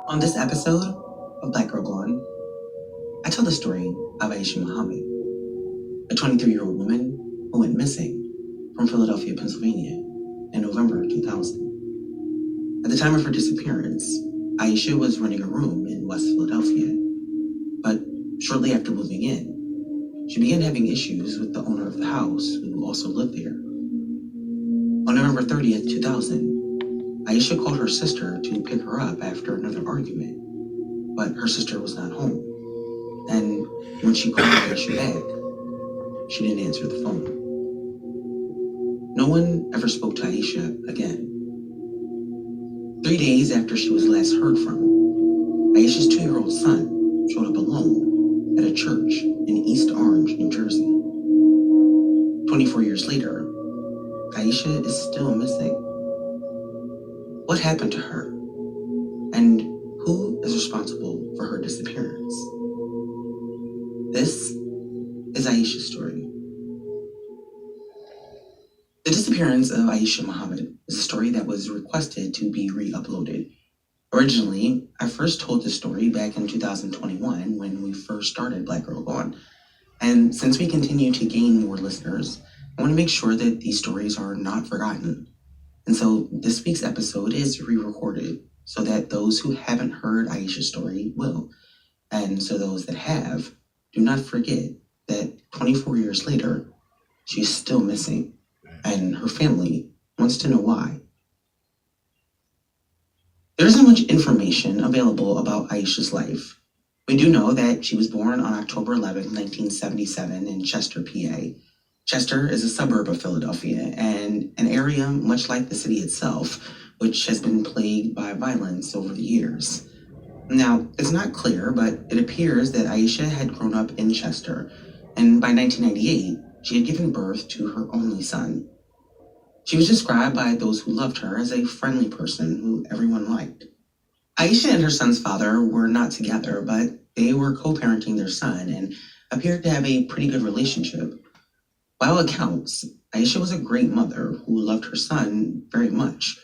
On this episode of Black Girl Gone, I tell the story of Aesha Muhammad, a 23-year-old woman who went missing from Philadelphia, Pennsylvania in November 2000. At the time of her disappearance, Aesha was renting a room in West Philadelphia, but shortly after moving in, she began having issues with the owner of the house who also lived there. On November 30th, 2000, Aesha called her sister to pick her up after another argument, but her sister was not home. And when she called Aesha back, she didn't answer the phone. No one ever spoke to Aesha again. 3 days after she was last heard from, Aesha's 2-year-old son showed up alone at a church in East Orange, New Jersey. 24 years later, Aesha is still missing. What happened to her? And who is responsible for her disappearance? This is Aesha's story. The disappearance of Aesha Muhammad is a story that was requested to be re-uploaded. Originally, I first told this story back in 2021 when we first started Black Girl Gone. And since we continue to gain more listeners, I want to make sure that these stories are not forgotten. And so this week's episode is re-recorded so that those who haven't heard Aesha's story will. And so those that have, do not forget that 24 years later, she's still missing, and her family wants to know why. There isn't much information available about Aesha's life. We do know that she was born on October 11, 1977 in Chester, PA. Chester is a suburb of Philadelphia and an area much like the city itself, which has been plagued by violence over the years. Now, it's not clear, but it appears that Aesha had grown up in Chester, and by 1998, she had given birth to her only son. She was described by those who loved her as a friendly person who everyone liked. Aesha and her son's father were not together, but they were co-parenting their son and appeared to have a pretty good relationship. By all accounts, Aesha was a great mother who loved her son very much.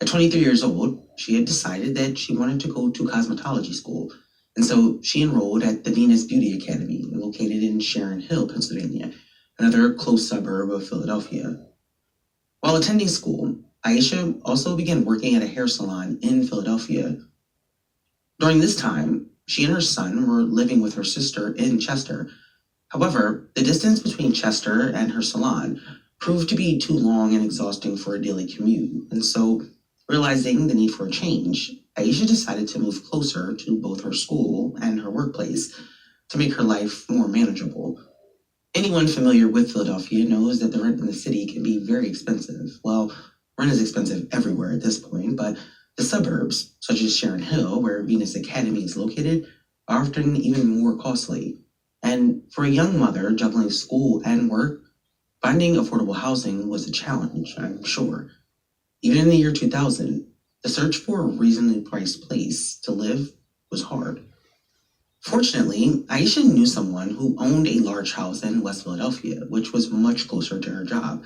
At 23 years old, she had decided that she wanted to go to cosmetology school, and so she enrolled at the Venus Beauty Academy, located in Sharon Hill, Pennsylvania, another close suburb of Philadelphia. While attending school, Aesha also began working at a hair salon in Philadelphia. During this time, she and her son were living with her sister in Chester. However, the distance between Chester and her salon proved to be too long and exhausting for a daily commute, and so, realizing the need for a change, Aesha decided to move closer to both her school and her workplace to make her life more manageable. Anyone familiar with Philadelphia knows that the rent in the city can be very expensive. Well, rent is expensive everywhere at this point, but the suburbs, such as Sharon Hill, where Venus Academy is located, are often even more costly. And for a young mother juggling school and work, finding affordable housing was a challenge, I'm sure. Even in the year 2000, the search for a reasonably priced place to live was hard. Fortunately, Aesha knew someone who owned a large house in West Philadelphia, which was much closer to her job.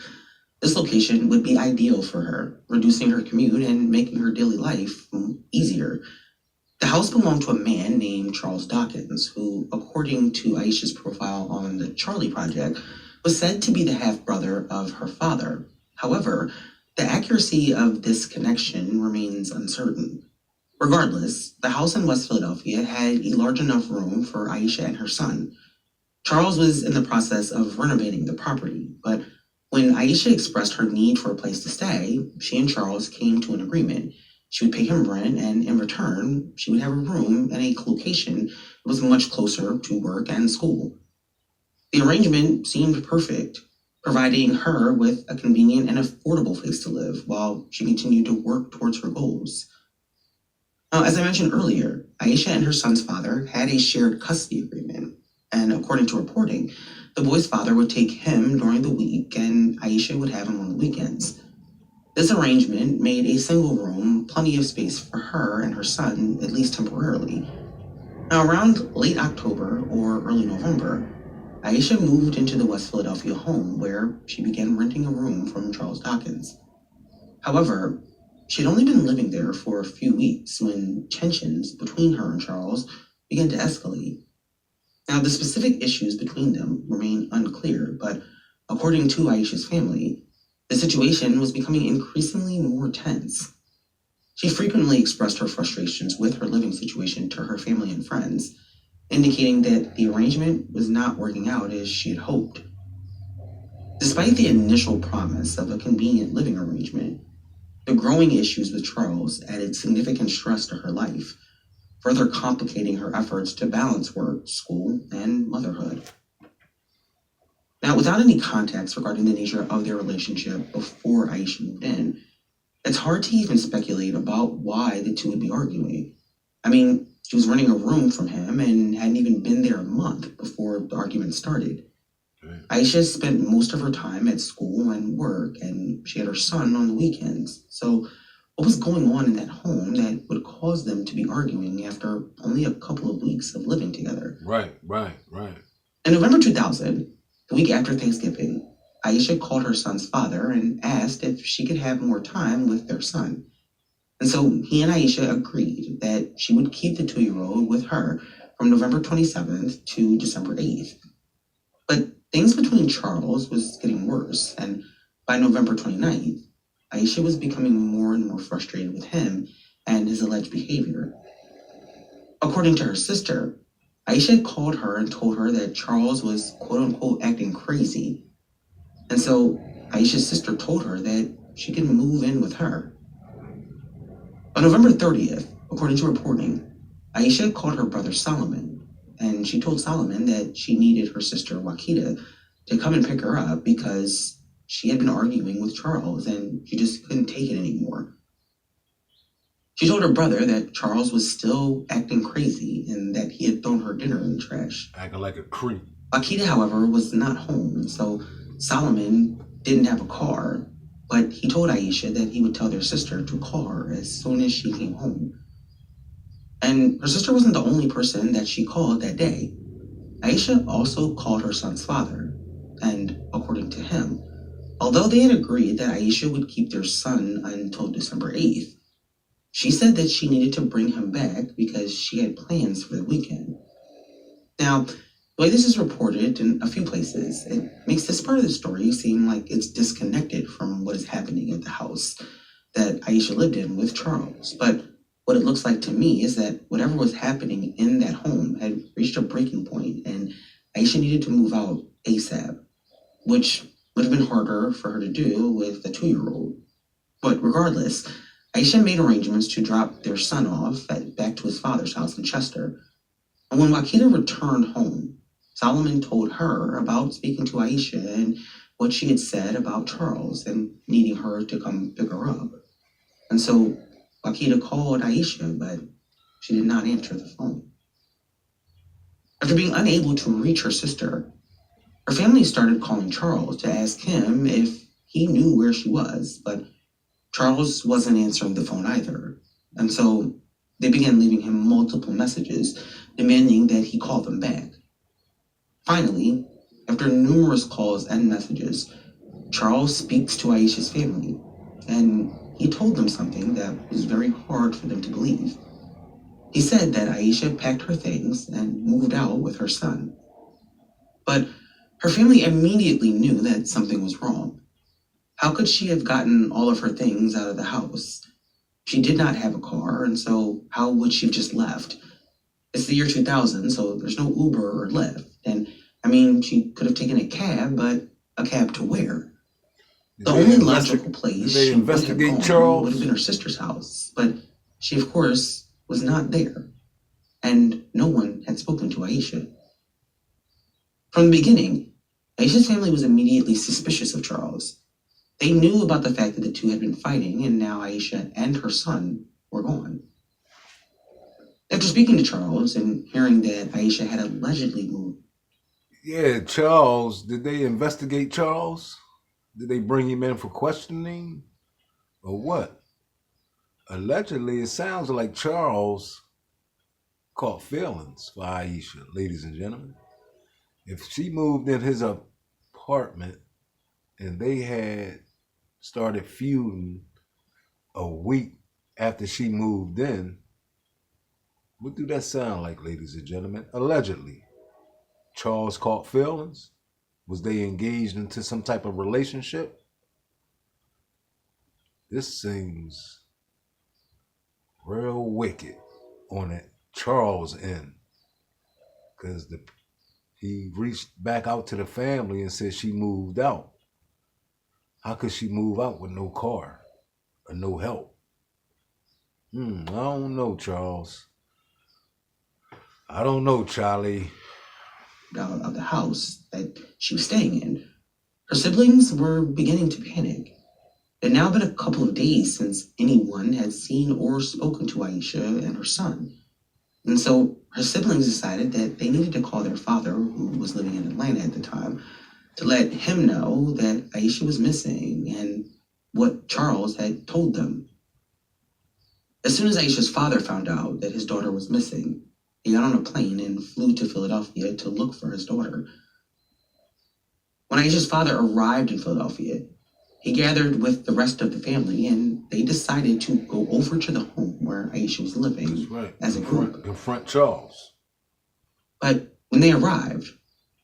This location would be ideal for her, reducing her commute and making her daily life easier. The house belonged to a man named Charles Dawkins, who, according to Aesha's profile on the Charlie Project, was said to be the half-brother of her father. However, the accuracy of this connection remains uncertain. Regardless, the house in West Philadelphia had a large enough room for Aesha and her son. Charles was in the process of renovating the property, but when Aesha expressed her need for a place to stay, she and Charles came to an agreement. She would pay him rent, and in return, she would have a room in a location that was much closer to work and school. The arrangement seemed perfect, providing her with a convenient and affordable place to live while she continued to work towards her goals. Now, as I mentioned earlier, Aesha and her son's father had a shared custody agreement, and according to reporting, the boy's father would take him during the week and Aesha would have him on the weekends. This arrangement made a single room plenty of space for her and her son, at least temporarily. Now, around late October or early November, Aesha moved into the West Philadelphia home where she began renting a room from Charles Dawkins. However, She'd only been living there for a few weeks when tensions between her and Charles began to escalate. Now, the specific issues between them remain unclear, but according to Aisha's family, the situation was becoming increasingly more tense. She frequently expressed her frustrations with her living situation to her family and friends, indicating that the arrangement was not working out as she had hoped. Despite the initial promise of a convenient living arrangement, the growing issues with Charles added significant stress to her life, further complicating her efforts to balance work, school, and motherhood. Now, without any context regarding the nature of their relationship before Aisha moved in, it's hard to even speculate about why the two would be arguing. I mean, she was renting a room from him and hadn't even been there a month before the argument started. Aisha spent most of her time at school and work, and she had her son on the weekends. So, what was going on in that home that would cause them to be arguing after only a couple of weeks of living together? Right. In November 2000, the week after Thanksgiving, Aisha called her son's father and asked if she could have more time with their son. And so he and Aisha agreed that she would keep the 2-year-old with her from November 27th to December 8th. But things between Charles was getting worse, and by November 29th, Aisha was becoming more and more frustrated with him and his alleged behavior. According to her sister, Aisha called her and told her that Charles was quote-unquote acting crazy. And so Aisha's sister told her that she could move in with her. On November 30th, according to reporting, Aisha called her brother Solomon, and she told Solomon that she needed her sister Wakita to come and pick her up because she had been arguing with Charles and she just couldn't take it anymore. She told her brother that Charles was still acting crazy and that he had thrown her dinner in the trash. Acting like a creep. Wakita, however, was not home, so Solomon didn't have a car, but he told Aisha that he would tell their sister to call her as soon as she came home. And her sister wasn't the only person that she called that day. Aisha also called her son's father, and according to him, although they had agreed that Aisha would keep their son until December 8th, she said that she needed to bring him back because she had plans for the weekend. Now, the way this is reported in a few places, it makes this part of the story seem like it's disconnected from what is happening at the house that Aisha lived in with Charles. But what it looks like to me is that whatever was happening in that home had reached a breaking point and Aisha needed to move out ASAP, which would have been harder for her to do with a 2-year-old. But regardless, Aisha made arrangements to drop their son off back to his father's house in Chester. And when Wakita returned home, Solomon told her about speaking to Aisha and what she had said about Charles and needing her to come pick her up. And so Wakita called Aisha, but she did not answer the phone. After being unable to reach her sister, her family started calling Charles to ask him if he knew where she was, but Charles wasn't answering the phone either. And so they began leaving him multiple messages demanding that he call them back. Finally, after numerous calls and messages, Charles speaks to Aisha's family, and he told them something that was very hard for them to believe. He said that Aisha packed her things and moved out with her son. But her family immediately knew that something was wrong. How could she have gotten all of her things out of the house? She did not have a car, and so how would she have just left? It's the year 2000, so there's no Uber or Lyft. And I mean, she could have taken a cab, but a cab to where? The only logical place she would have gone would have been her sister's house, but she, of course, was not there, and no one had spoken to Aisha. From the beginning, Aisha's family was immediately suspicious of Charles. They knew about the fact that the two had been fighting, and now Aisha and her son were gone. After speaking to Charles and hearing that Aisha had allegedly moved. Yeah, Charles. Did they investigate Charles? Did they bring him in for questioning? Or what? Allegedly, it sounds like Charles caught feelings for Aisha, ladies and gentlemen. If she moved in his apartment and they had started feuding A week after she moved in. What do that sound like, ladies and gentlemen? Allegedly. Charles caught feelings? Was they engaged into some type of relationship? This seems real wicked on it Charles' end. Because he reached back out to the family and said she moved out. How could she move out with no car or no help? I don't know, Charles. I don't know, Charlie. Of the house that she was staying in. Her siblings were beginning to panic. It had now been a couple of days since anyone had seen or spoken to Aesha and her son. And so her siblings decided that they needed to call their father, who was living in Atlanta at the time, to let him know that Aesha was missing and what Charles had told them. As soon as Aisha's father found out that his daughter was missing, he got on a plane and flew to Philadelphia to look for his daughter. When Aisha's father arrived in Philadelphia, he gathered with the rest of the family and they decided to go over to the home where Aisha was living as a group. Confront Charles. But when they arrived,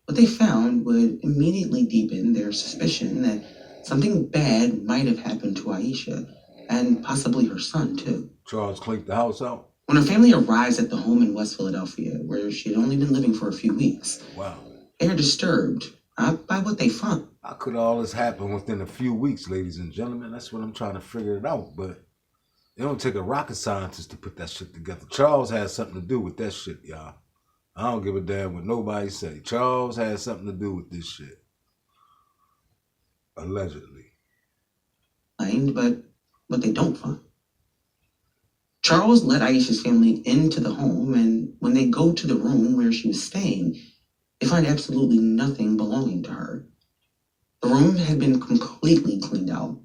what they found would immediately deepen their suspicion that something bad might have happened to Aisha and possibly her son too. Charles cleaned the house out? When her family arrives at the home in West Philadelphia, where she had only been living for a few weeks, wow, they are disturbed by what they found. How could all this happen within a few weeks, ladies and gentlemen? That's what I'm trying to figure it out, but it don't take a rocket scientist to put that shit together. Charles has something to do with that shit, y'all. I don't give a damn what nobody say. Charles has something to do with this shit. Allegedly. But what they don't find. Charles let Aisha's family into the home, and when they go to the room where she was staying, they find absolutely nothing belonging to her. The room had been completely cleaned out.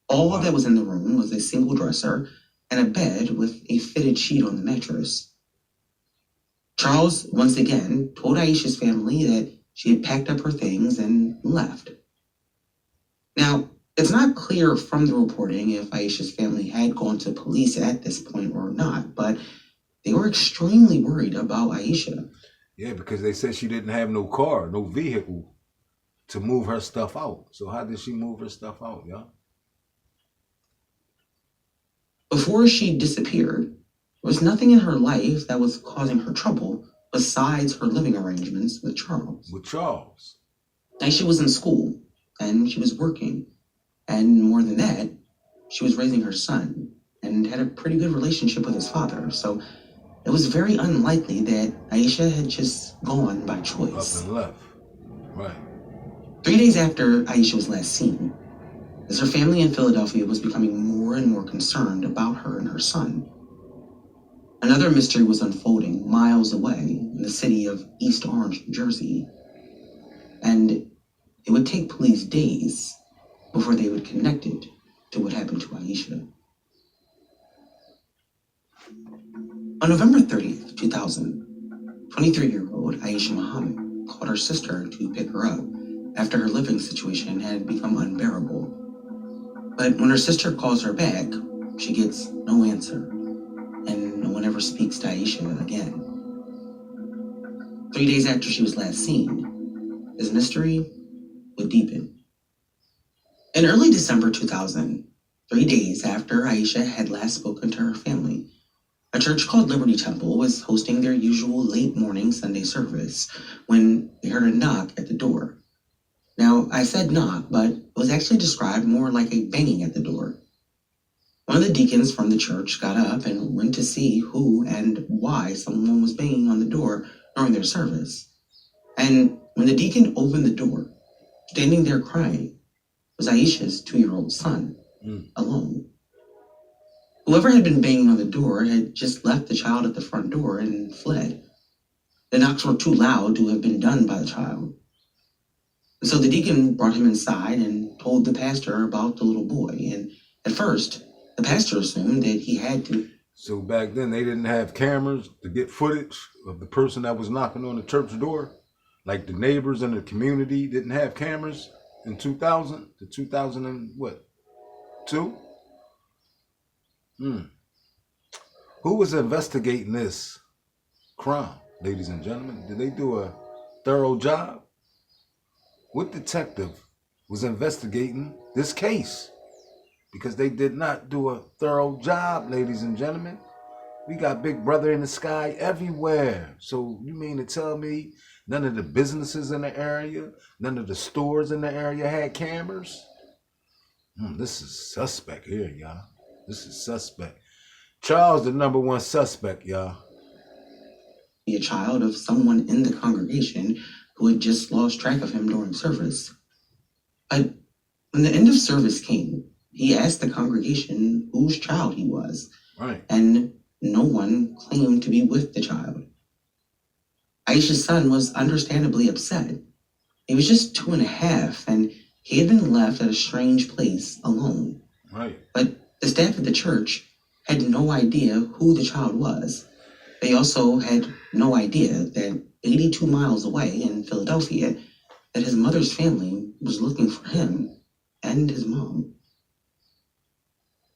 All that was in the room was a single dresser and a bed with a fitted sheet on the mattress. Charles, once again, told Aisha's family that she had packed up her things and left. Now, it's not clear from the reporting if Aisha's family had gone to police at this point or not, but they were extremely worried about Aisha. Yeah, because they said she didn't have no car, no vehicle to move her stuff out. So how did she move her stuff out, y'all? Before she disappeared, there was nothing in her life that was causing her trouble besides her living arrangements with Charles. With Charles? Aisha was in school, and she was working. And more than that, she was raising her son and had a pretty good relationship with his father. So it was very unlikely that Aisha had just gone by choice. Up and left. Right. 3 days after Aisha was last seen, as her family in Philadelphia was becoming more and more concerned about her and her son, another mystery was unfolding miles away in the city of East Orange, New Jersey. And it would take police days before they would connect it to what happened to Aisha. On November 30th, 2000, 23-year-old Aisha Muhammad called her sister to pick her up after her living situation had become unbearable. But when her sister calls her back, she gets no answer, and no one ever speaks to Aisha again. 3 days after she was last seen, this mystery would deepen. In early December 2000, 3 days after Aisha had last spoken to her family, a church called Liberty Temple was hosting their usual late morning Sunday service when they heard a knock at the door. Now, I said knock, but it was actually described more like a banging at the door. One of the deacons from the church got up and went to see who and why someone was banging on the door during their service. And when the deacon opened the door, standing there crying was Aisha's 2-year-old son, alone. Whoever had been banging on the door had just left the child at the front door and fled. The knocks were too loud to have been done by the child. And so the deacon brought him inside and told the pastor about the little boy. And at first, the pastor assumed that he had to. So back then, they didn't have cameras to get footage of the person that was knocking on the church door? Like the neighbors in the community didn't have cameras in 2000 to 2000 and what? 2? Hmm. Who was investigating this crime, ladies and gentlemen? Did they do a thorough job? What detective was investigating this case? Because they did not do a thorough job, ladies and gentlemen. We got Big Brother in the sky everywhere. So you mean to tell me none of the businesses in the area, none of the stores in the area had cameras? This is suspect here, y'all. This is suspect. Charles, the number one suspect, y'all. Be a child of someone in the congregation who had just lost track of him during service. But when the end of service came, he asked the congregation whose child he was. Right. And no one claimed to be with the child. Aesha's son was understandably upset. He was just 2.5, and he had been left at a strange place alone. Right. But the staff at the church had no idea who the child was. They also had no idea that 82 miles away in Philadelphia, that his mother's family was looking for him and his mom.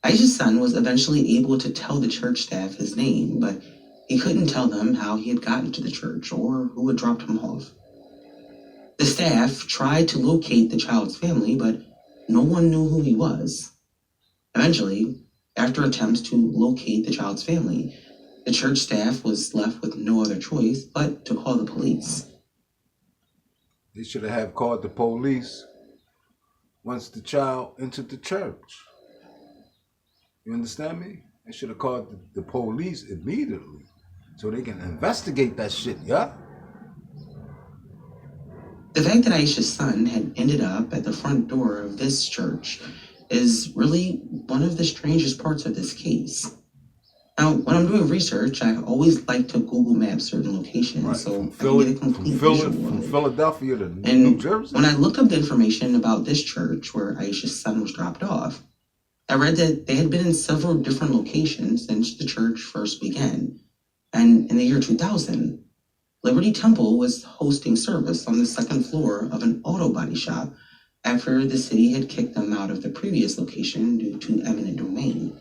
Aesha's son was eventually able to tell the church staff his name, but he couldn't tell them how he had gotten to the church or who had dropped him off. The staff tried to locate the child's family, but no one knew who he was. Eventually, after attempts to locate the child's family, the church staff was left with no other choice but to call the police. They should have called the police once the child entered the church. You understand me? They should have called the police immediately so they can investigate that shit, yeah? The fact that Aesha's son had ended up at the front door of this church is really one of the strangest parts of this case. Now, when I'm doing research, I always like to Google map certain locations, Right. so From I can get a complete visual of From it. Philadelphia to New And Jersey. when I looked up the information about this church where Aesha's son was dropped off, I read that they had been in several different locations since the church first began. And in the year 2000, Liberty Temple was hosting service on the second floor of an auto body shop after the city had kicked them out of the previous location due to eminent domain.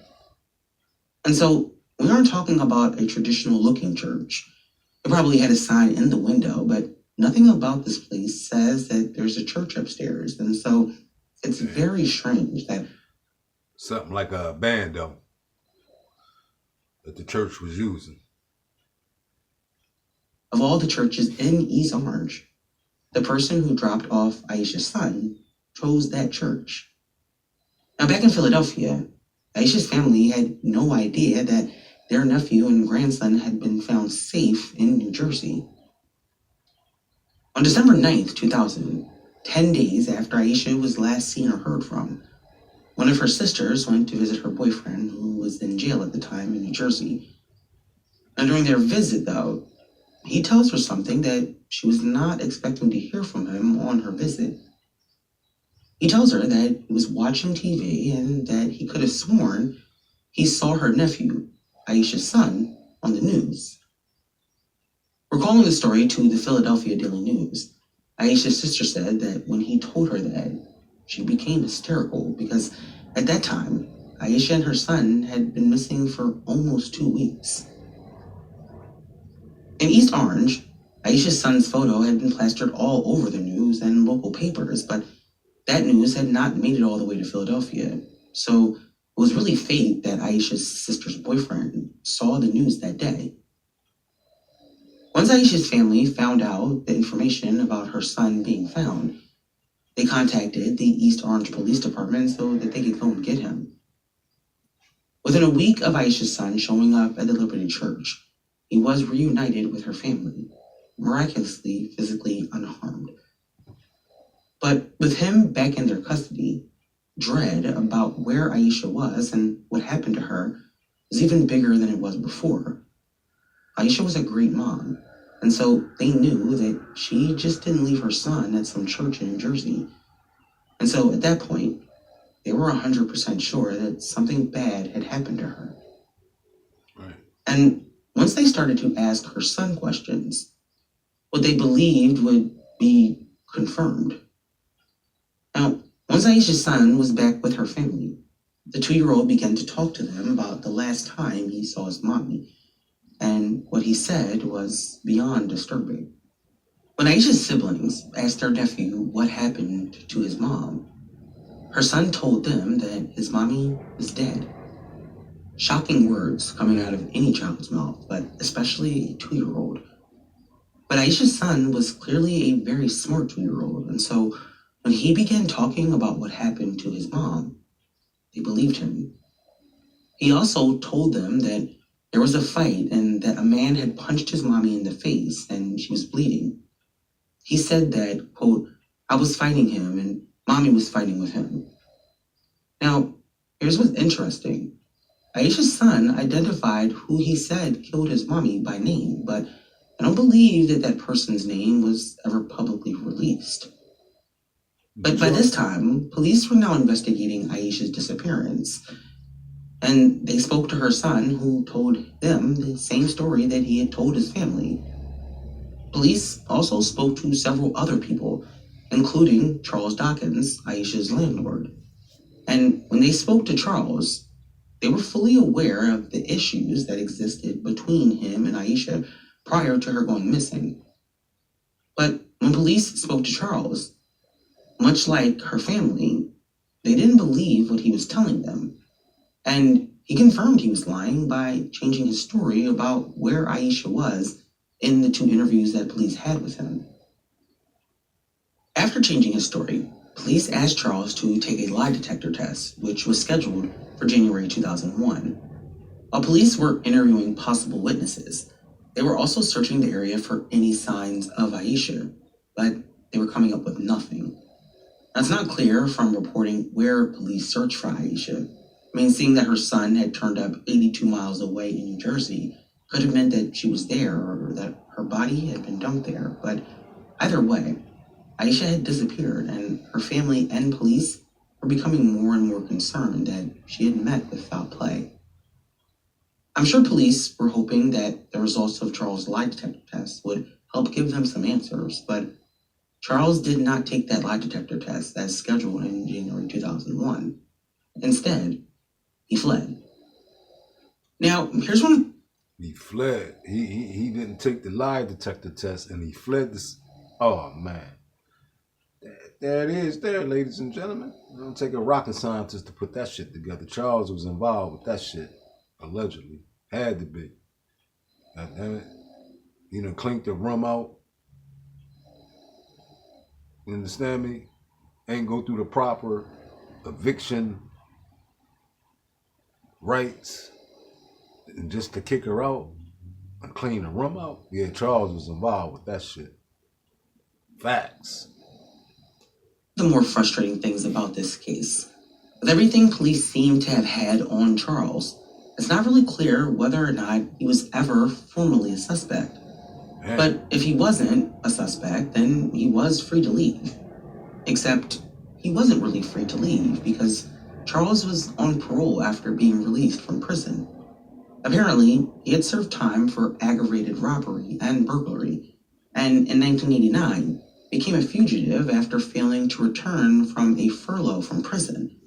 And so we aren't talking about a traditional looking church. It probably had a sign in the window, but nothing about this place says that there's a church upstairs. And so it's very strange that something like a bando that the church was using. of all the churches in East Orange, the person who dropped off Aesha's son chose that church. Now, back in Philadelphia, Aesha's family had no idea that their nephew and grandson had been found safe in New Jersey. On December 9th, 2000, 10 days after Aesha was last seen or heard from, one of her sisters went to visit her boyfriend, who was in jail at the time in New Jersey. And during their visit, though, he tells her something that she was not expecting to hear from him on her visit. He tells her that he was watching TV and that he could have sworn he saw her nephew, Aesha's son, on the news. Recalling the story to the Philadelphia Daily News, Aesha's sister said that when he told her that, she became hysterical because at that time, Aesha and her son had been missing for almost 2 weeks. In East Orange, Aesha's son's photo had been plastered all over the news and local papers, but that news had not made it all the way to Philadelphia. So it was really fate that Aesha's sister's boyfriend saw the news that day. Once Aesha's family found out the information about her son being found, they contacted the East Orange Police Department so that they could go and get him. Within a week of Aesha's son showing up at the Liberty Church, he was reunited with her family, miraculously physically unharmed. But with him back in their custody, dread about where Aesha was and what happened to her was even bigger than it was before. Aesha was a great mom, and so they knew that she just didn't leave her son at some church in New Jersey. And so at that point, they were 100% sure that something bad had happened to her. Right. And once they started to ask her son questions, what they believed would be confirmed. Now, once Aesha's son was back with her family, The 2-year-old began to talk to them about the last time he saw his mommy, and what he said was beyond disturbing. When Aisha's siblings asked their nephew what happened to his mom, her son told them that his mommy was dead. Shocking words coming out of any child's mouth, but especially a 2-year-old. But Aisha's son was clearly a very smart 2-year-old, and so when he began talking about what happened to his mom, they believed him. He also told them that there was a fight and that a man had punched his mommy in the face and she was bleeding. He said that, quote, I was fighting him and mommy was fighting with him. Now, here's what's interesting. Aisha's son identified who he said killed his mommy by name, but I don't believe that that person's name was ever publicly released. But by this time, police were now investigating Aisha's disappearance, and they spoke to her son, who told them the same story that he had told his family. Police also spoke to several other people, including Charles Dawkins, Aisha's landlord. And when they spoke to Charles, they were fully aware of the issues that existed between him and Aisha prior to her going missing. But when police spoke to Charles, much like her family, they didn't believe what he was telling them. And he confirmed he was lying by changing his story about where Aisha was in the 2 interviews that police had with him. After changing his story, police asked Charles to take a lie detector test, which was scheduled for January 2001. While police were interviewing possible witnesses, they were also searching the area for any signs of Aisha, but they were coming up with nothing. That's not clear from reporting where police searched for Aisha. Seeing that her son had turned up 82 miles away in New Jersey could have meant that she was there or that her body had been dumped there. But either way, Aisha had disappeared, and her family and police were becoming more and more concerned that she had met with foul play. I'm sure police were hoping that the results of Charles' lie detector test would help give them some answers, but Charles did not take that lie detector test as scheduled in January 2001. Instead, he fled. Now, here's one. He fled. He didn't take the lie detector test, and he fled this. Oh man, there it is, there, ladies and gentlemen. It don't take a rocket scientist to put that shit together. Charles was involved with that shit, allegedly. Had to be. God damn it. You done clinked the rum out. You understand me? Ain't go through the proper eviction rights, and just to kick her out and clean the room out. Yeah, Charles was involved with that shit. Facts. The more frustrating things about this case. With everything police seem to have had on Charles, it's not really clear whether or not he was ever formally a suspect. Man. But if he wasn't a suspect, then he was free to leave. Except he wasn't really free to leave because Charles was on parole after being released from prison. Apparently, he had served time for aggravated robbery and burglary, and in 1989 became a fugitive after failing to return from a furlough from prison.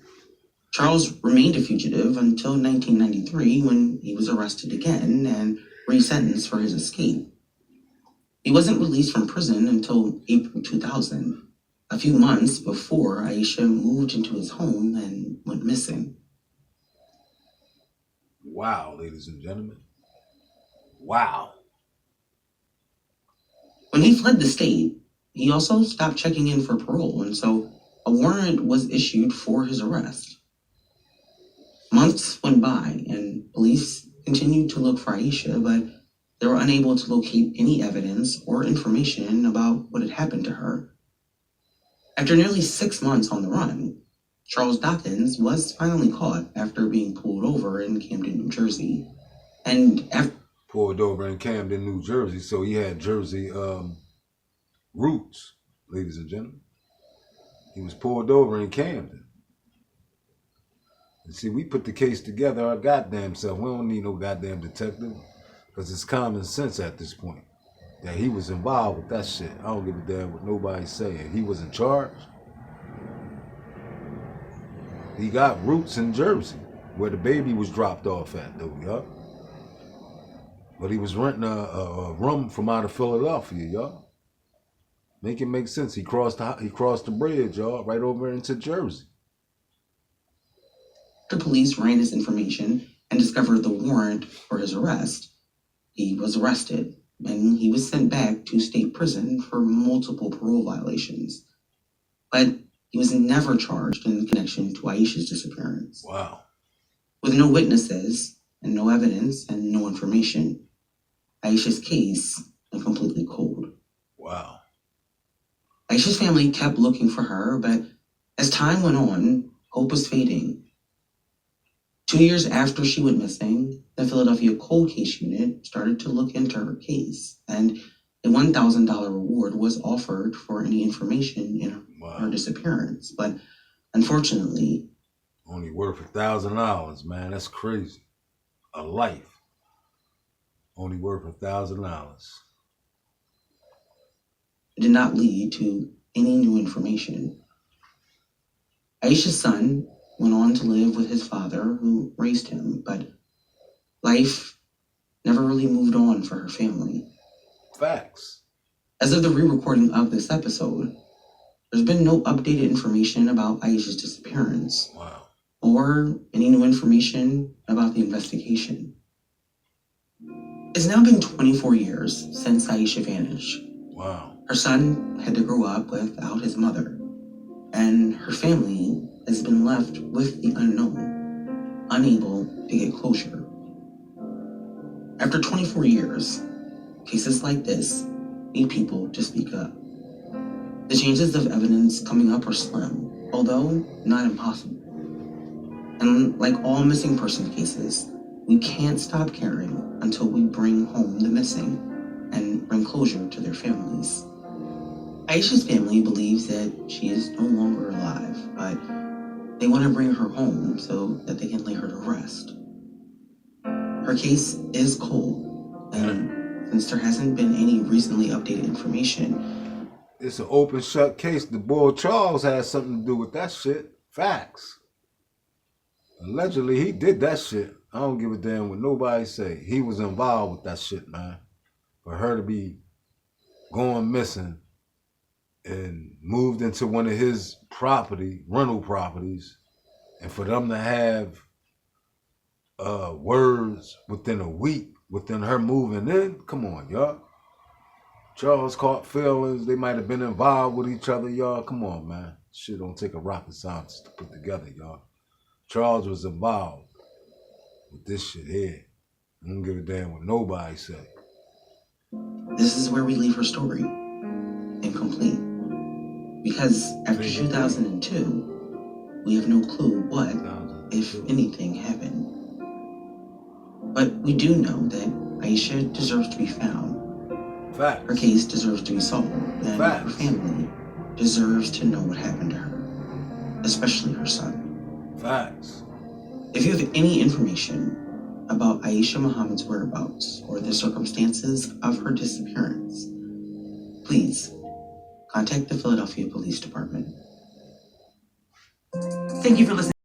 Charles remained a fugitive until 1993 when he was arrested again and resentenced for his escape. He wasn't released from prison until April 2000, a few months before Aisha moved into his home and went missing. Wow, ladies and gentlemen. Wow. When he fled the state, he also stopped checking in for parole, and so a warrant was issued for his arrest. Months went by, and police continued to look for Aisha, but they were unable to locate any evidence or information about what had happened to her. After nearly 6 months on the run, Charles Dawkins was finally caught after being pulled over in Camden, New Jersey. Pulled over in Camden, New Jersey, so he had Jersey roots, ladies and gentlemen. He was pulled over in Camden. And see, we put the case together our goddamn self. We don't need no goddamn detective, because it's common sense at this point that he was involved with that shit. I don't give a damn what nobody's saying. He was in charge. He got roots in Jersey, where the baby was dropped off at, though, y'all. But he was renting a room from out of Philadelphia, y'all. Make it make sense. He crossed the bridge, y'all, right over into Jersey. The police ran his information and discovered the warrant for his arrest. He was arrested, and he was sent back to state prison for multiple parole violations. But he was never charged in connection to Aesha's disappearance. Wow. With no witnesses, and no evidence, and no information, Aesha's case went completely cold. Wow. Aesha's family kept looking for her, but as time went on, hope was fading. 2 years after she went missing, the Philadelphia Cold Case Unit started to look into her case, and a $1,000 reward was offered for any information in her disappearance. But unfortunately, only worth $1,000, man. That's crazy. A life. Only worth $1,000. it did not lead to any new information. Aesha's son went on to live with his father, who raised him, but life never really moved on for her family. Facts. As of the re-recording of this episode, there's been no updated information about Aesha's disappearance. Wow. Or any new information about the investigation. It's now been 24 years since Aesha vanished. Wow. Her son had to grow up without his mother, and her family has been left with the unknown, unable to get closure. After 24 years, cases like this need people to speak up. The chances of evidence coming up are slim, although not impossible. And like all missing person cases, we can't stop caring until we bring home the missing and bring closure to their families. Aesha's family believes that she is no longer alive, but they want to bring her home so that they can lay her to rest. Her case is cold, and since there hasn't been any recently updated information, it's an open shut case. The boy Charles has something to do with that shit. Facts. Allegedly, he did that shit. I don't give a damn what nobody say. He was involved with that shit, man. For her to be going missing and moved into one of his rental properties, and for them to have words within a week, within her moving in, come on, y'all. Charles caught feelings. They might have been involved with each other, y'all. Come on, man. Shit don't take a rocket scientist to put together, y'all. Charles was involved with this shit here. I don't give a damn what nobody say. This is where we leave her story incomplete. Because after 2002, we have no clue what, if anything, happened. But we do know that Aesha deserves to be found. Facts. Her case deserves to be solved, and Facts. Her family deserves to know what happened to her, especially her son. Facts. If you have any information about Aesha Muhammad's whereabouts or the circumstances of her disappearance, please contact the Philadelphia Police Department. Thank you for listening.